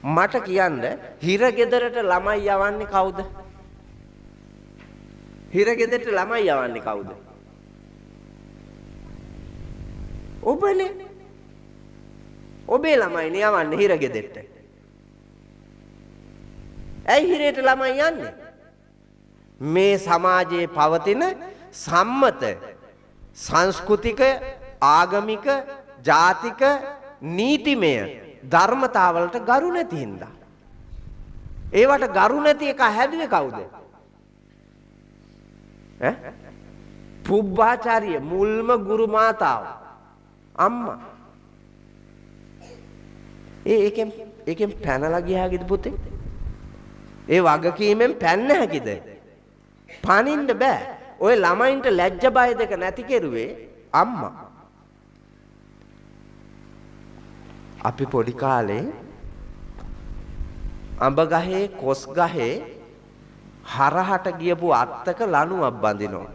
මට කියන්න හිරගෙදරට ළමයි යවන්නේ කවුද? හිරගෙදරට ළමයි යවන්නේ කවුද? ඔබනේ. ඔබේ ළමයි යවන්නේ හිරගෙදරට. ඇයි හිරේට ළමයි යන්නේ? මේ සමාජයේ පවතින සම්මත සංස්කෘතික ආගමික ජාතික නීතිමය ධර්මතාවලට ගරු නැති හින්දා. ඒවට ගරු නැති එක හැදුවේ කවුද? පුබ්බාචාර්ය මුල්ම ගුරු මාතාව අම්මා. ඒකෙන් පැනලා ගියාගිද පුතේ? ඒ වගකීමෙන් පැන්න හැකිද? පනින්න බෑ. ඔය ළමයින්ට ලැජ්ජ බය දෙක නැති කෙරුවේ අම්මා. අපි පොඩි කාලේ අඹ ගහේ කොස් ගහේ හරහට ගියපු අත්තක ලණුවක් බඳිනවා.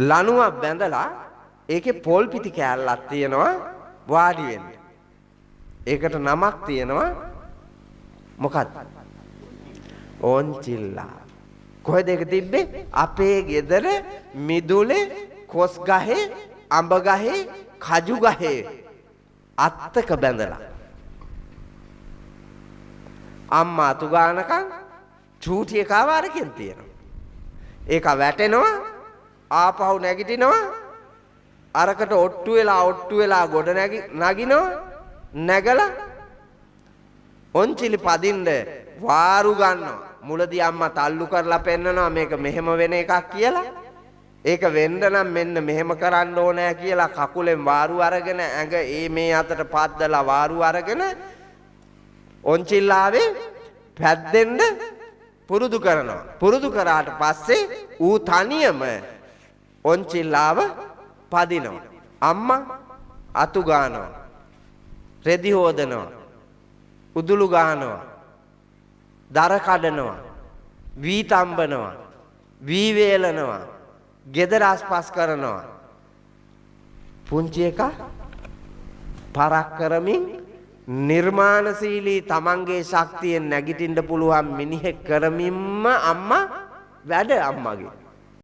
ලණුවක් බැඳලා ඒකේ පොල් පිටි කෑල්ලක් තියෙනවා වාඩි වෙන්න. ඒකට නමක් තියෙනවා මොකක්ද? ඕන්චිල්ලා. කොහෙද ඒක තිබ්බේ? අපේ ගෙදර මිදුලේ කොස් ගහේ අඹ ගහේ කජු ගහේ අත්තක බැඳලා. අම්මා අතු ගානකම් චූටි එකව අරගෙන තියෙනවා. ඒක වැටෙනවා ආපහු නැගිටිනවා අරකට ඔට්ටු වෙලා ගොඩ නගිනවා නැගලා ඔන්චිලි පදින්න වාරු ගන්නවා. මුලදී අම්මා තල්ලු කරලා පෙන්නනවා මේක මෙහෙම වෙන එකක් කියලා. ඒක වෙන්න නම් මෙන්න මෙහෙම කරන්න ඕනෑ කියලා කකුලෙන් වාරු අරගෙන ඇඟ මේ අතට පද්දලා වාරු අරගෙන ඔන්චිල්ලාවේ පැද්දෙන්න පුරුදු කරනවා. පුරුදු කරාට පස්සේ ඌ තනියම ඔන්චිල්ලාව පදිනවා. අම්මා අතු ගානවා. රෙදි හොදනවා. උදුළු ගහනවා. දර කඩනවා. වී තම්බනවා. වී වේලනවා. ගෙදර ආස්පස් කරනවා. පුංචි එකා පරක් කරමින් නිර්මාණශීලී තමන්ගේ ශක්තියෙන් නැගිටින්න පුළුවන් මිනිහෙක් කරමින්ම අම්මා වැඩ අම්මගේ